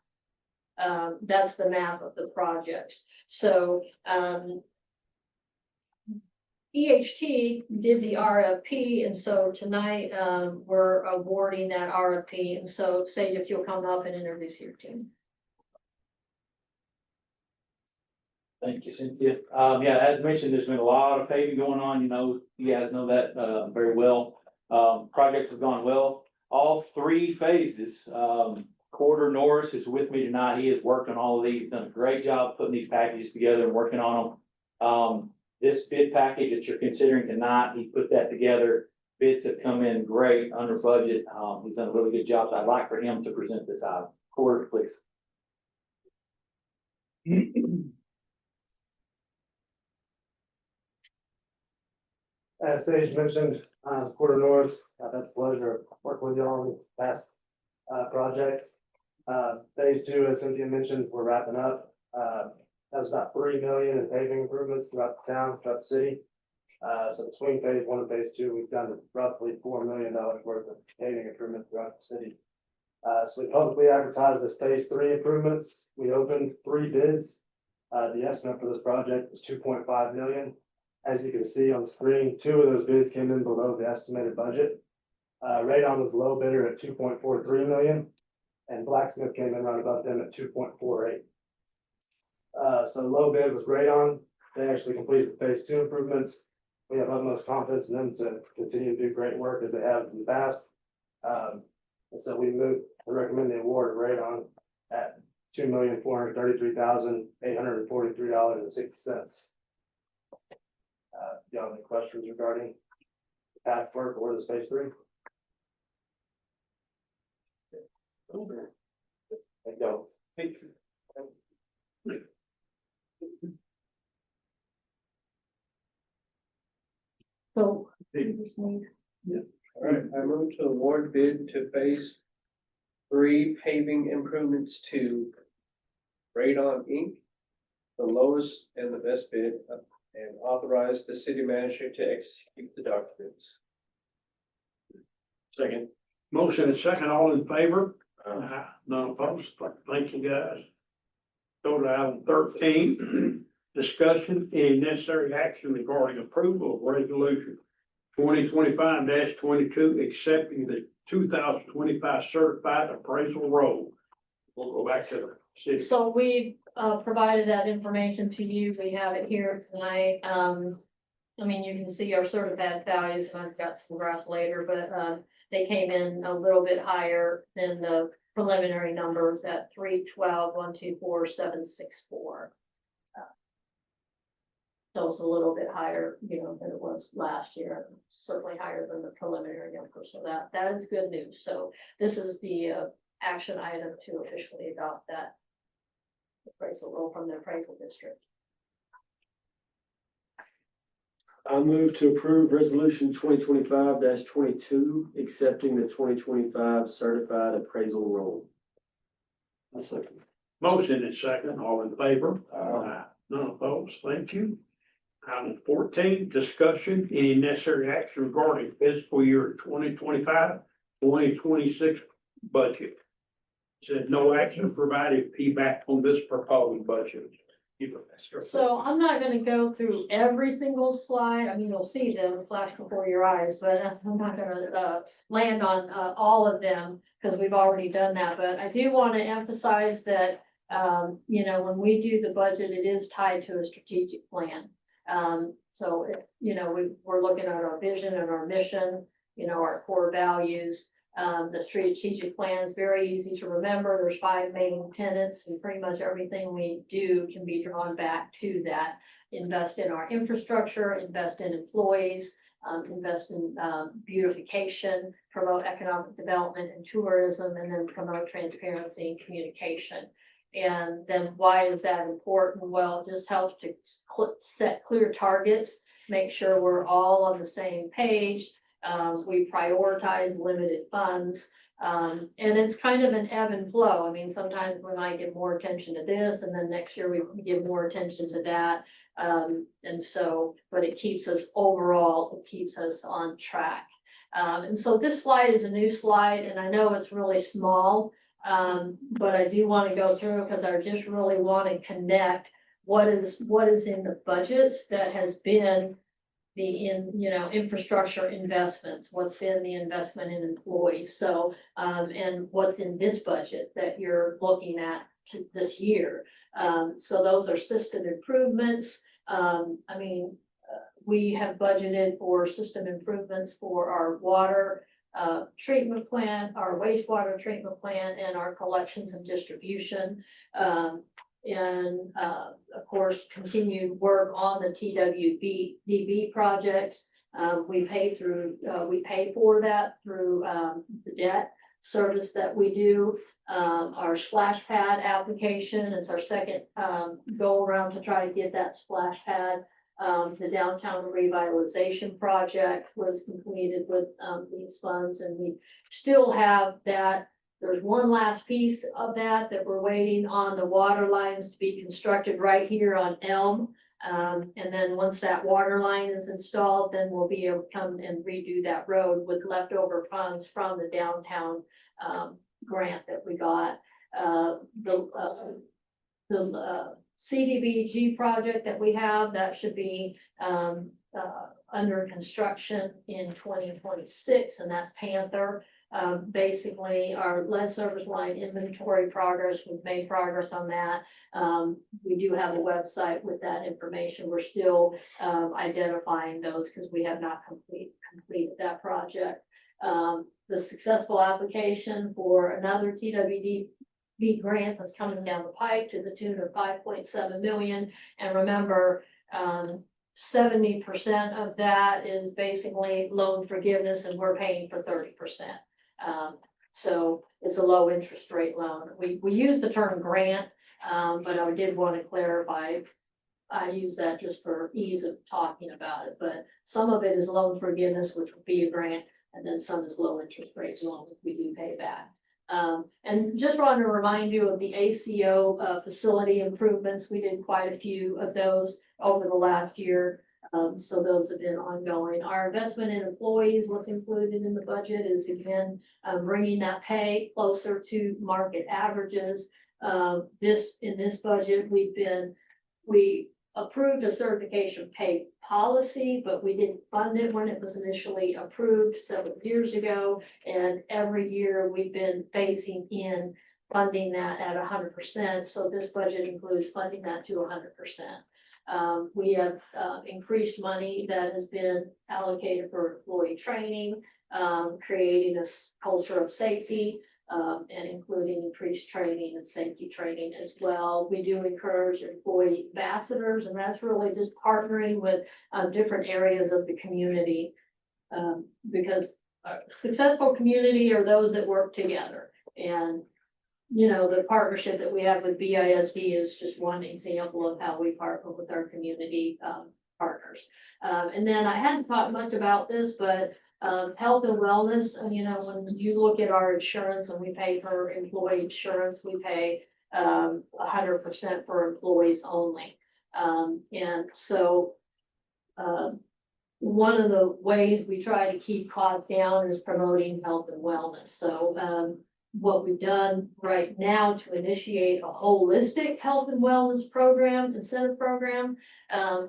That's the map of the projects. So, EHT did the RFP, and so tonight, we're awarding that RFP, and so Sage, if you'll come up and introduce your team. Thank you, Cynthia. As mentioned, there's been a lot of paving going on, you guys know that, very well. Projects have gone well, all 3 phases. Corder Norris is with me tonight. He has worked on all of these, done a great job putting these packages together and working on them. This bid package that you're considering tonight, he put that together. Bids have come in great, under budget. He's done a really good job. So I'd like for him to present this item. Corder, please. As Sage mentioned, Quarter North, I've had the pleasure of working with y'all on the past projects. Phase 2, as Cynthia mentioned, we're wrapping up. That was about 3 million in paving improvements throughout the town, throughout the city. So between phase 1 and phase 2, we've done roughly $4 million worth of paving improvement throughout the city. So we publicly advertised this phase 3 improvements. We opened 3 bids. The estimate for this project was 2.5 million. As you can see on the screen, 2 of those bids came in below the estimated budget. Radon was low bidder at 2.43 million, and Blacksmith came in right above them at 2.48. So low bid was Radon. They actually completed phase 2 improvements. we have utmost confidence in them to continue to do great work as they have in the past. And so we recommend the award of radon at $2,433,843.60. Do you have any questions regarding the path work or this phase 3? Thank you. So. we just need- All right, I move to award bid to phase 3 paving improvements to Radon Inc., the lowest and the best bid, and authorize the city manager to execute the documents. Second. Motion and second, all in favor? None opposed. Thank you, guys. Go to item 13, discussion and necessary action regarding approval of resolution 2025-22, accepting the 2025 certified appraisal roll. We'll go back to the city. So we provided that information to you. We have it here tonight. I mean, you can see our certified values, and I've got some graphs later, but they came in a little bit higher than the preliminary numbers at 312,124,764. So it's a little bit higher, you know, than it was last year, certainly higher than the preliminary number. So that is good news. So this is the action item to officially adopt that appraisal roll from the appraisal district. I'll move to approve resolution 2025-22, accepting the 2025 certified appraisal roll. Motion and second, all in favor? None opposed, thank you. Item 14, discussion, any necessary action regarding fiscal year 2025-2026 budget. Said no action provided feedback on this proposed budget. So I'm not gonna go through every single slide. I mean, you'll see them flash before your eyes, but I'm not gonna land on all of them because we've already done that. But I do want to emphasize that, you know, when we do the budget, it is tied to a strategic plan. So if, you know, we're looking at our vision and our mission, you know, our core values. The strategic plan is very easy to remember. There's 5 main tenets, and pretty much everything we do can be drawn back to that. Invest in our infrastructure, invest in employees, invest in beautification, promote economic development and tourism, and then promote transparency and communication. And then why is that important? Well, it just helps to set clear targets, make sure we're all on the same page. We prioritize limited funds, and it's kind of an ebb and flow. I mean, sometimes we might give more attention to this, and then next year we give more attention to that. And so, but it keeps us overall, it keeps us on track. And so this slide is a new slide, and I know it's really small, but I do want to go through because I just really want to connect what is in the budgets that has been the infrastructure investments, what's been the investment in employees. So, and what's in this budget that you're looking at this year. So those are system improvements. I mean, we have budgeted for system improvements for our water treatment plant, our wastewater treatment plant, and our collections and distribution. And of course, continued work on the TWDB projects. We pay for that through the debt service that we do. Our splash pad application is our second go around to try to get that splash pad. The downtown revitalization project was completed with these funds, and we still have that. There's one last piece of that we're waiting on the water lines to be constructed right here on Elm. And then once that water line is installed, then we'll be able to come and redo that road with leftover funds from the downtown grant that we got. The CDBG project that we have, that should be under construction in 2026, and that's Panther. Basically, our lead service line inventory progress, we've made progress on that. We do have a website with that information. We're still identifying those because we have not completed that project. The successful application for another TWD grant that's coming down the pipe to the tune of 5.7 million. And remember, 70% of that is basically loan forgiveness and we're paying for 30%. So it's a low interest rate loan. We use the term grant, but I did want to clarify. I use that just for ease of talking about it, but some of it is loan forgiveness, which would be a grant, and then some is low interest rates loan, which we do pay back. And just wanted to remind you of the ACO facility improvements. We did quite a few of those over the last year. So those have been ongoing. Our investment in employees, what's included in the budget is again, bringing that pay closer to market averages. In this budget, we approved a certification pay policy, but we didn't fund it when it was initially approved several years ago. And every year we've been phasing in funding that at 100%. So this budget includes funding that to 100%. We have increased money that has been allocated for employee training, creating a culture of safety, and including increased training and safety training as well. We do encourage employee ambassadors, and that's really just partnering with different areas of the community. Because a successful community are those that work together. And you know, the partnership that we have with BISD is just one example of how we partner with our community partners. And then I hadn't talked much about this, but health and wellness, you know, when you look at our insurance and we pay for employee insurance, we pay 100% for employees only. And so one of the ways we try to keep costs down is promoting health and wellness. So what we've done right now to initiate a holistic health and wellness program, incentive program,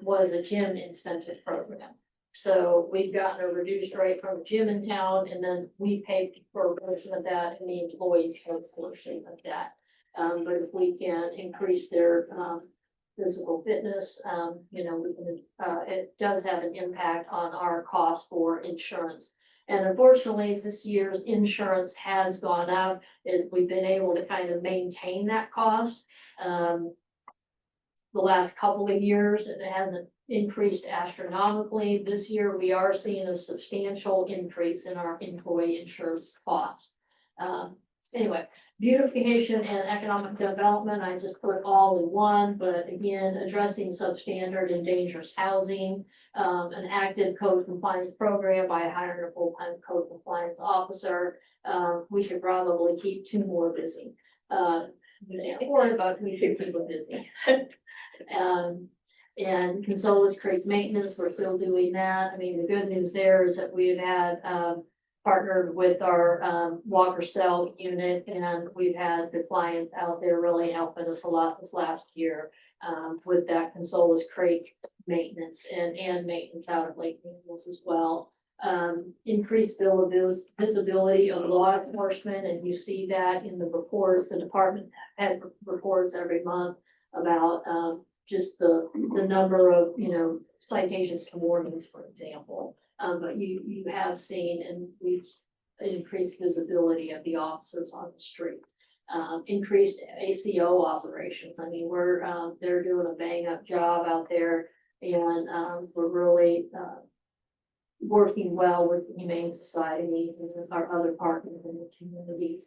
was a gym incentive program. So we've gotten a reduced rate from a gym in town, and then we pay for a portion of that, and the employees pay a portion of that. But if we can increase their physical fitness, you know, we can, it does have an impact on our cost for insurance. And unfortunately, this year's insurance has gone up, and we've been able to kind of maintain that cost. The last couple of years, it hasn't increased astronomically. This year, we are seeing a substantial increase in our employee insurance costs. Anyway, beautification and economic development, I just put all in one, but again, addressing substandard and dangerous housing, an active code compliance program by hiring a full-time code compliance officer. We should probably keep two more busy. But we should keep them busy. And Consolas Creek maintenance, we're still doing that. I mean, the good news there is that we've had partnered with our Walker Cell unit, and we've had the clients out there really helping us a lot this last year with that Consolas Creek maintenance and maintenance out of Lake Daniels as well. Increased visibility of law enforcement, and you see that in the reports. The department had reports every month about just the number of, you know, citations to warnings, for example. But you have seen, and we've increased visibility of the officers on the street. Increased ACO operations. I mean, they're doing a bang up job out there, and we're really working well with the Humane Society and our other partners in the community.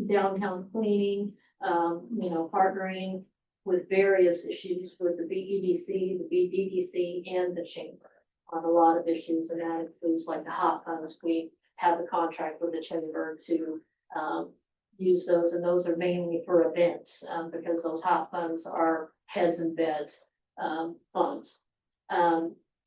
Downtown cleaning, you know, partnering with various issues with the BEDC, the BDDC, and the chamber on a lot of issues, and that includes like the hot funds. We have a contract with the chamber to use those, and those are mainly for events because those hot funds are heads and beds funds.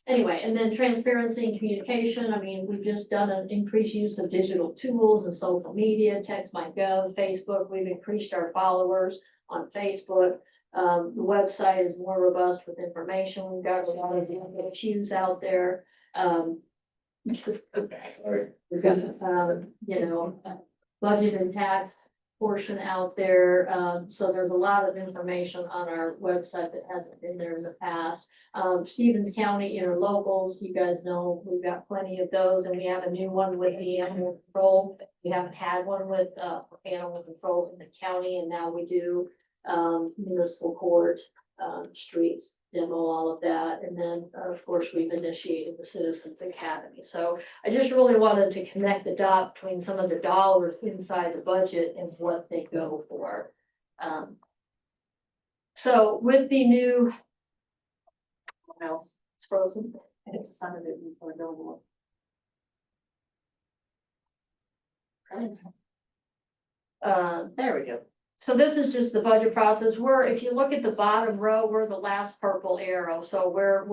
Anyway, and then transparency and communication. I mean, we've just done an increased use of digital tools and social media, text, MyGov, Facebook. We've increased our followers on Facebook. The website is more robust with information. We've got a lot of FAQs out there. We've got, budget and tax portion out there, so there's a lot of information on our website that hasn't been there in the past. Stevens County interlocals, you guys know, we've got plenty of those, and we have a new one with the animal control. We haven't had one with, animal control in the county, and now we do, municipal court, streets, demo, all of that, and then, of course, we've initiated the Citizens Academy. So I just really wanted to connect the dot between some of the dollars inside the budget and what they go for. So with the new. What else? It's frozen. I have to sign it before I go more. There we go. So this is just the budget process. If you look at the bottom row, we're the last purple arrow. So we're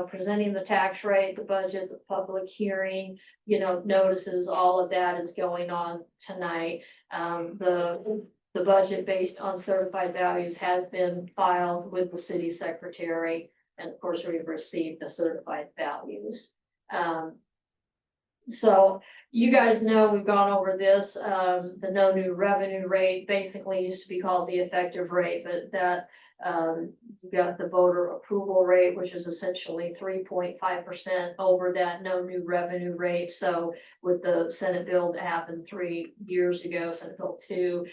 presenting the tax rate, the budget, the public hearing, notices, all of that is going on tonight. The budget based on certified values has been filed with the city secretary. And of course, we've received the certified values. So you guys know, we've gone over this, the no new revenue rate basically used to be called the effective rate, but that, you've got the voter approval rate, which is essentially 3.5% over that no new revenue rate. So with the Senate bill that happened 3 years ago, Senate Bill 2,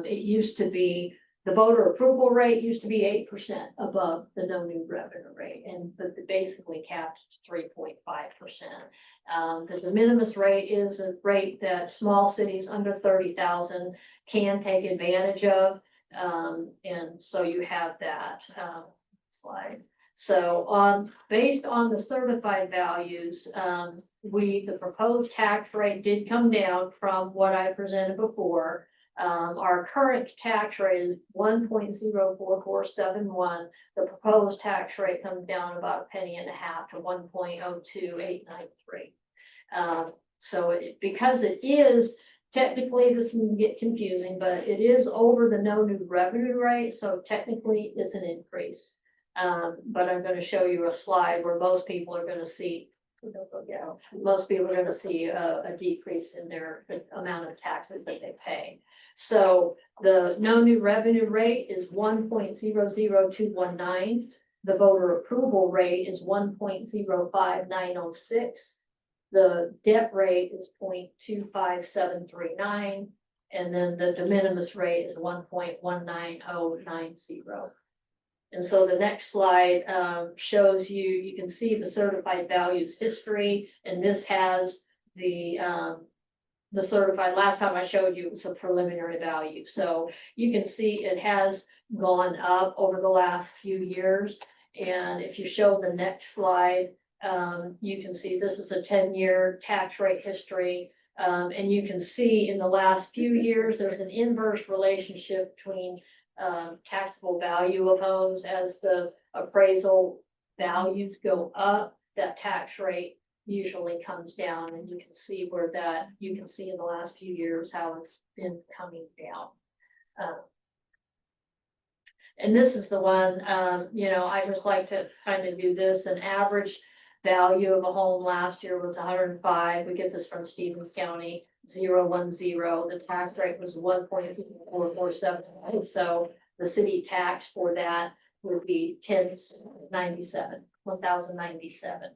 it used to be, the voter approval rate used to be 8% above the no new revenue rate, but basically capped 3.5%. The de minimis rate is a rate that small cities under 30,000 can take advantage of. And so you have that, slide. So based on the certified values, the proposed tax rate did come down from what I presented before. Our current tax rate is 1.04471. The proposed tax rate comes down about a penny and a half to 1.02893. So because it is technically, this can get confusing, but it is over the no new revenue rate, so technically it's an increase. But I'm going to show you a slide where most people are going to see. Most people are going to see a decrease in the amount of taxes that they pay. So the no new revenue rate is 1.00219. The voter approval rate is 1.05906. The debt rate is 0.25739. And then the de minimis rate is 1.19090. And so the next slide shows you can see the certified values history, and this has the certified, last time I showed you it was a preliminary value. So you can see it has gone up over the last few years. And if you show the next slide, you can see this is a 10-year tax rate history. And you can see in the last few years, there's an inverse relationship between taxable value of homes. As the appraisal values go up, that tax rate usually comes down, and you can see you can see in the last few years how it's been coming down. And this is the one, I just like to kind of do this. An average value of a home last year was 105. We get this from Stevens County, 010. The tax rate was 1.0447. So the city tax for that would be 1,097.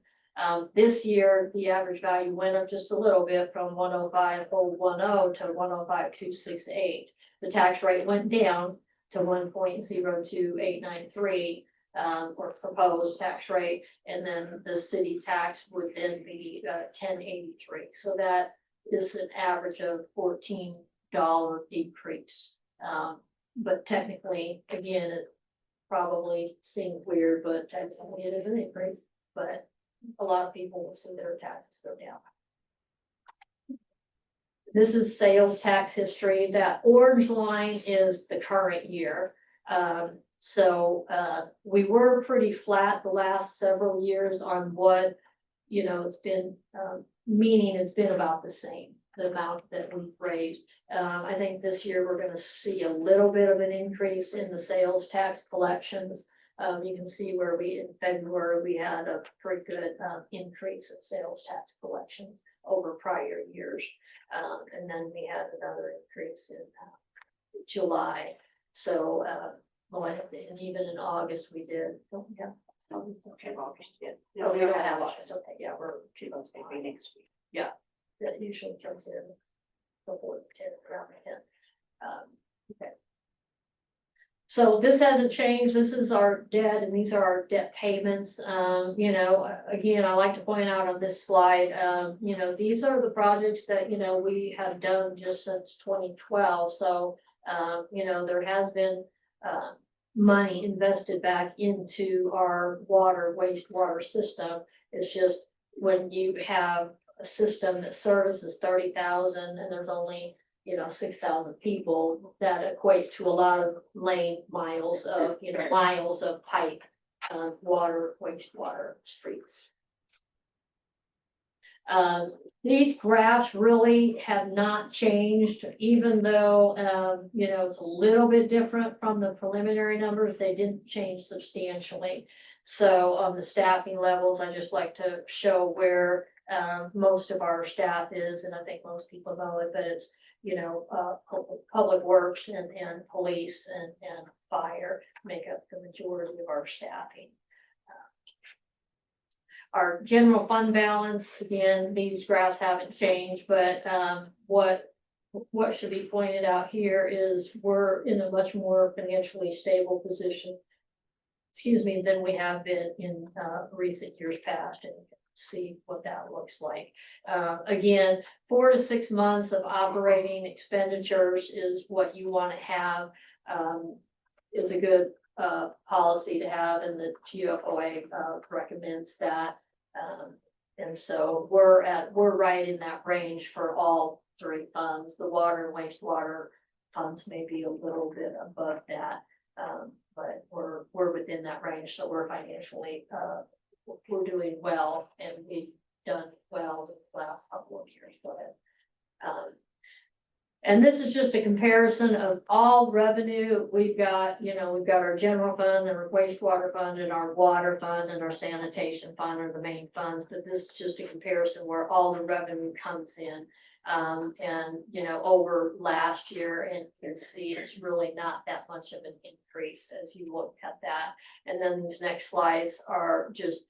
This year, the average value went up just a little bit from 105,010 to 105,268. The tax rate went down to 1.02893. Or proposed tax rate, and then the city tax would then be 1083. So that is an average of $14 decrease. But technically, again, it probably seems weird, but technically it is an increase. But a lot of people will see their taxes go down. This is sales tax history. That orange line is the current year. So we were pretty flat the last several years on what, it's been, meaning it's been about the same, the amount that we've raised. I think this year we're going to see a little bit of an increase in the sales tax collections. You can see where in February, we had a pretty good, increase in sales tax collections over prior years. And then we had another increase in, July. So, and even in August, we did, oh, yeah. Okay, August, yeah. No, we don't have August, okay, yeah, we're 2 months behind next week. Yeah, that usually comes in before the 10th, around the 10th. Okay. So this hasn't changed. This is our debt and these are our debt payments. You know, again, I like to point out on this slide, you know, these are the projects that, you know, we have done just since 2012. So, you know, there has been, money invested back into our wastewater system. It's just when you have a system that services 30,000 and there's only, you know, 6,000 people, that equates to a lot of lane miles of, you know, miles of pipe, water, wastewater streets. These graphs really have not changed, even though, you know, it's a little bit different from the preliminary numbers. They didn't change substantially. So on the staffing levels, I just like to show where, most of our staff is, and I think most people know it, but it's, you know, public works and police and fire make up the majority of our staffing. Our general fund balance, again, these graphs haven't changed, but what should be pointed out here is we're in a much more financially stable position, excuse me, than we have been in recent years past, and see what that looks like. Again, 4 to 6 months of operating expenditures is what you want to have. It's a good policy to have, and the GFOA recommends that. And so we're right in that range for all 3 funds. The water and wastewater funds may be a little bit above that, but we're within that range, so we're financially we're doing well, and we've done well the last couple of years. Go ahead. And this is just a comparison of all revenue. We've got, you know, we've got our general fund and our wastewater fund and our water fund and our sanitation fund are the main funds, but this is just a comparison where all the revenue comes in. And, you know, over last year, and you can see it's really not that much of an increase as you look at that. And then these next slides are just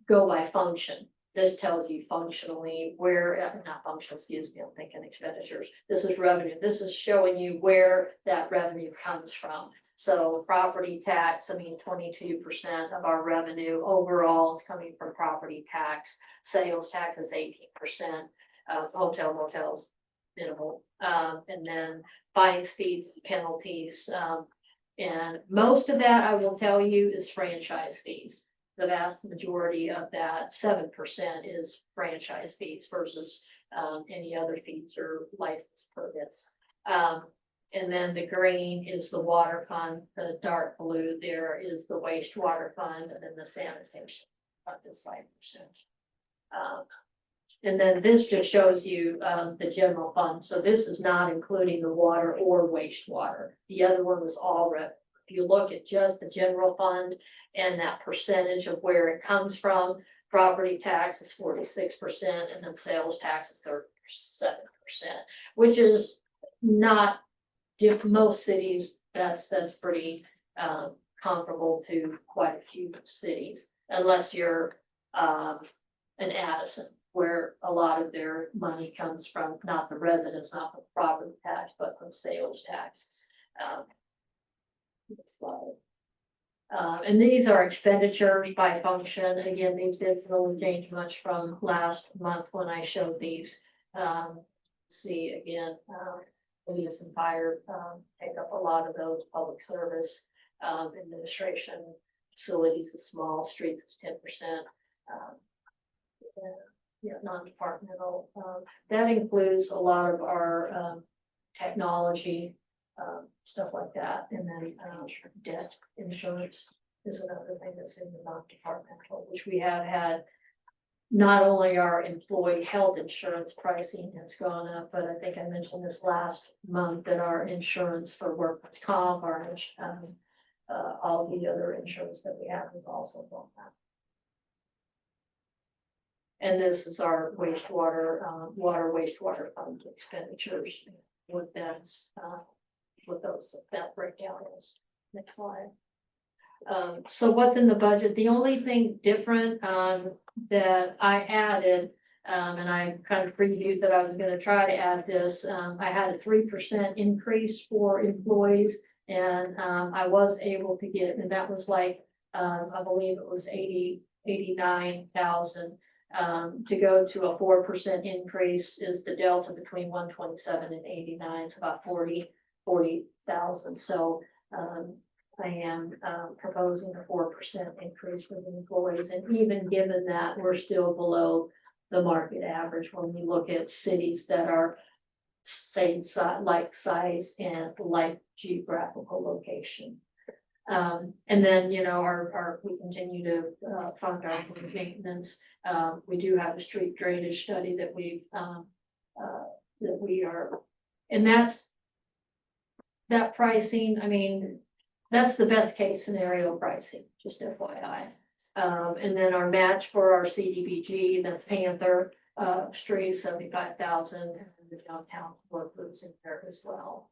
go by function. This tells you functionally where, not function, excuse me, I'm thinking expenditures. This is revenue. This is showing you where that revenue comes from. So property tax, I mean, 22% of our revenue overall is coming from property tax. Sales tax is 18%. Hotel motels, minimal. And then fines, fees, penalties. And most of that, I will tell you, is franchise fees. The vast majority of that, 7%, is franchise fees versus any other fees or license permits. And then the green is the water fund, the dark blue there is the wastewater fund, and then the sanitation fund is 5%. And then this just shows you the general fund. So this is not including the water or wastewater. The other one was all revenue. If you look at just the general fund and that percentage of where it comes from, property tax is 46%, and then sales tax is 37%, which is not most cities. That's pretty comparable to quite a few cities, unless you're an Addison, where a lot of their money comes from not the residents, not from property tax, but from sales tax. And these are expenditures by function. Again, these didn't really change much from last month when I showed these. See again, police and fire take up a lot of those. Public service, administration, facilities is small, streets is 10%. Yeah, non-departmental. That includes a lot of our technology. Stuff like that, and then debt insurance is another thing that's in the non-departmental, which we have had. Not only our employee health insurance pricing has gone up, but I think I mentioned this last month that our insurance for workman's comp, our all the other insurance that we have is also on that. And this is our wastewater fund expenditures, what that's, what that breakdown is. Next slide. So what's in the budget? The only thing different, that I added, and I kind of previewed that I was gonna try to add this, I had a 3% increase for employees. And, I was able to get, and that was like, I believe it was 89,000. To go to a 4% increase is the delta between 127 and 89, it's about 40,000. So, I am proposing a 4% increase for the employees, and even given that, we're still below the market average when we look at cities that are same size, like size and like geographical location. And then, you know, we continue to fund our maintenance. We do have a street drainage study that we are, and that pricing, I mean, that's the best case scenario pricing, just FYI. And then our match for our CDBG, that's Panther Street, 75,000, and the downtown workers in there as well.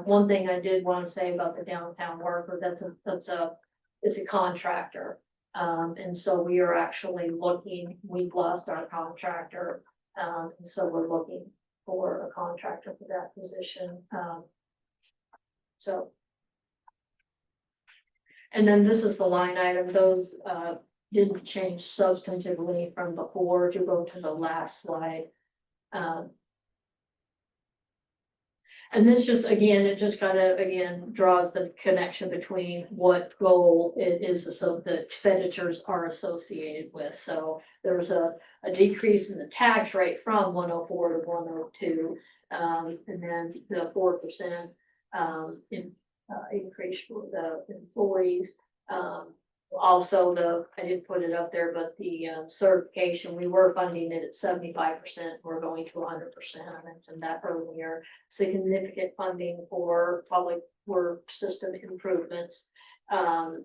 One thing I did want to say about the downtown worker, it's a contractor. And so we are actually looking, we've lost our contractor. And so we're looking for a contractor for that position. And then this is the line item, those didn't change substantively from before. To go to the last slide. And this just, again, it just kind of, again, draws the connection between what goal it is, so the expenditures are associated with. So there's a decrease in the tax rate from 104 to 102. And then the 4% increase for the employees. Also, I didn't put it up there, but the certification, we were funding it at 75%. We're going to 100%. I mentioned that earlier. Significant funding for public work system improvements, and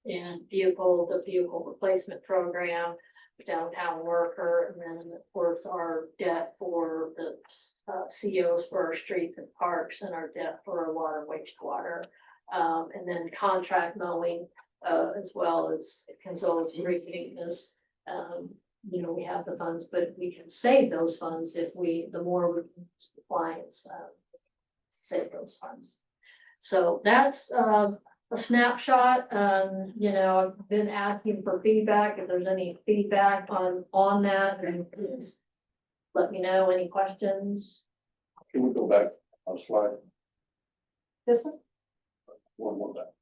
the vehicle replacement program, downtown worker, and then of course our debt for the COs for our streets and parks, and our debt for our water, wastewater, and then contract mowing. As well as Console's street maintenance. You know, we have the funds, but we can save those funds if the more we use the clients, save those funds. So that's a snapshot. You know, I've been asking for feedback. If there's any feedback on that, then please let me know. Any questions? Can we go back on slide? This one? One more back.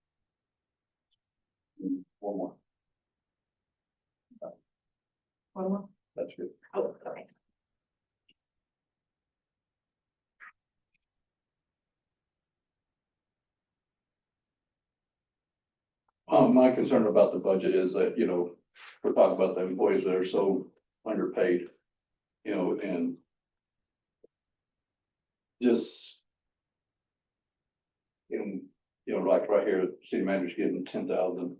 One more. One more? That's good. Oh, okay. My concern about the budget is that, you know, we're talking about the employees that are so underpaid, you know, and just, you know, like right here, city manager's getting 10,000.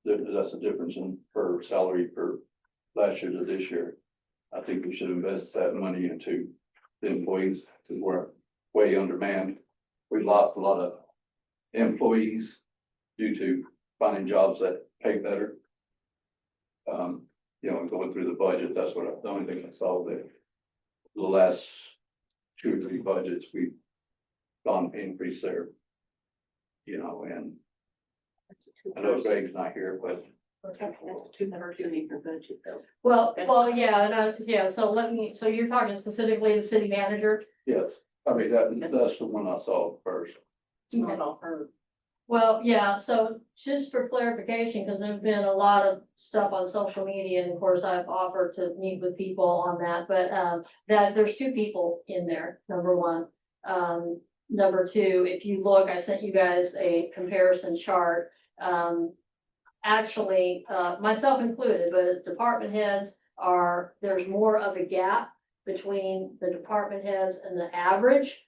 That's a difference in per salary per last year to this year. I think we should invest that money into the employees, because we're way undermanned. We lost a lot of employees due to finding jobs that pay better. You know, going through the budget, that's the only thing I saw there. The last 2 or 3 budgets, we've gone increase there. You know, and I know Greg's not here, but. Well, yeah, so you're talking specifically the city manager? Yes, I mean, that's the one I saw first. Well, yeah, so just for clarification, because there's been a lot of stuff on social media, and of course I've offered to meet with people on that, but that there's 2 people in there, number one. Number 2, if you look, I sent you guys a comparison chart. Actually, myself included, but department heads there's more of a gap between the department heads and the average.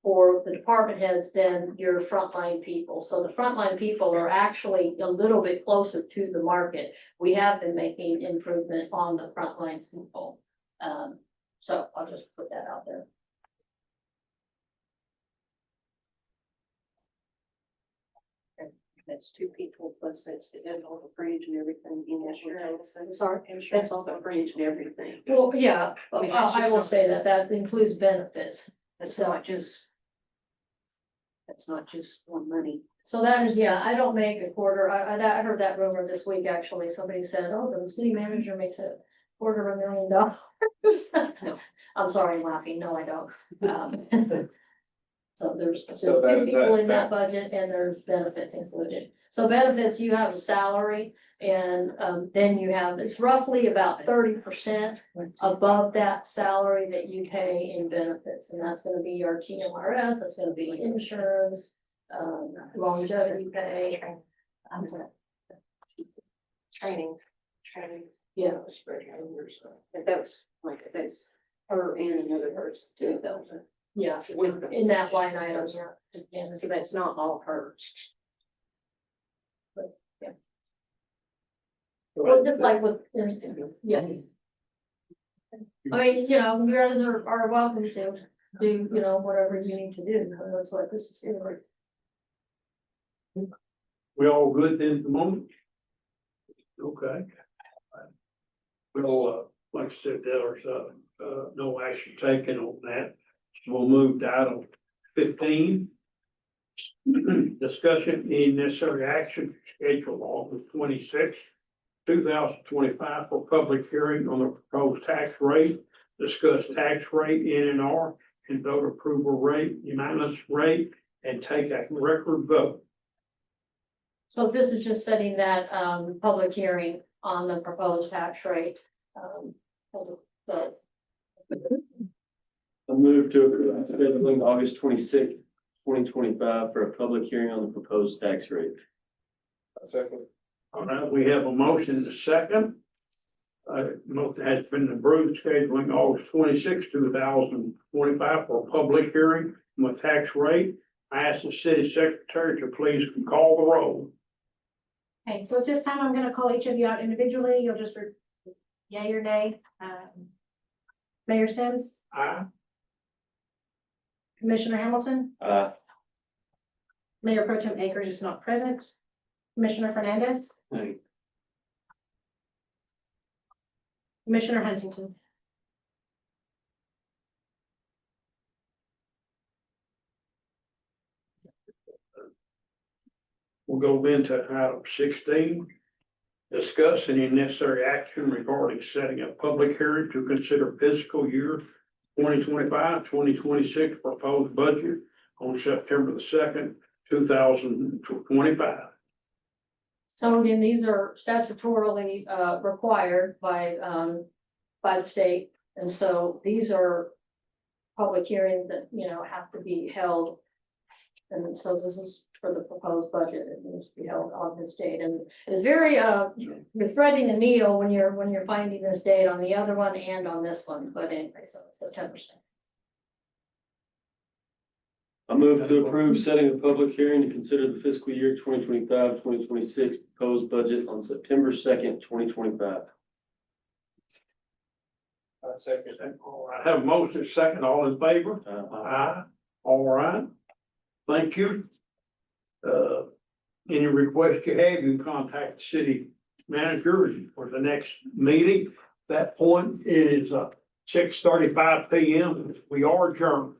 for the department heads than your frontline people. So the frontline people are actually a little bit closer to the market. We have been making improvement on the frontline people. So I'll just put that out there. That's two people, plus that's the end all the fringe and everything, insurance. I'm sorry. That's all the fringe and everything. Well, yeah, I mean, that's I just will not- say that that includes benefits. That's not just. That's not just one money. So that is, yeah, I don't make a quarter, I heard that rumor this week, actually, somebody said, oh, the city manager makes $250,000. No. I'm sorry, I'm laughing, no, I don't. So there's So that two is people that- in that budget and there's benefits included. So benefits, you have a salary and, then you have, it's roughly about 30% above that salary that you pay in benefits. And that's gonna be your TMRS, that's gonna be insurance, longevity pay. Training. Yeah. If that's like, if that's her and another person too, though. Yeah, in that line item, yeah. So that's not all hers. Well, just like with, yeah. I mean, you know, you guys are welcome to do, you know, whatever you need to do, that's what this is for. We all good then at the moment? Okay. Well, like I said, there's, no action taken on that. So we'll move to item 15. Discussion, any necessary action scheduled August 26, 2025 for public hearing on the proposed tax rate. Discuss tax rate, NNR, and vote approval rate, unanimous rate, and take a record vote. So this is just setting that, public hearing on the proposed tax rate. So I move to approve scheduling August 26, 2025 for a public hearing on the proposed tax rate. Second. All right, we have a motion and a second. Motion has been approved scheduling August 26, 2025 for a public hearing on the tax rate. I ask the city secretary to please call the roll. Okay, so at this time, I'm gonna call each of you out individually. You'll just yay or nay. Mayor Sims, Aye. Commissioner Hamilton, Mayor Pro Tem Akers is not present. Commissioner Fernandez, Aye. Commissioner Huntington. We'll go into item 16. Discuss any necessary action regarding setting a public hearing to consider fiscal year 2025-2026 proposed budget on September the 2nd, 2025. So again, these are statutorily required by the state, and so these are public hearings that, you know, have to be held. And so this is for the proposed budget, it needs to be held on this date, and it's very, you're threading a needle when you're finding this date on the other one and on this one, but anyway, so it's September 2nd. I move to approve setting a public hearing to consider the fiscal year 2025-2026 proposed budget on September 2nd, 2025. Second. All right, have a motion, second, all in favor? Aye. All right. Thank you. Any request you have, you can contact the city manager for the next meeting. At that point, it is 6:35 PM. We are adjourned.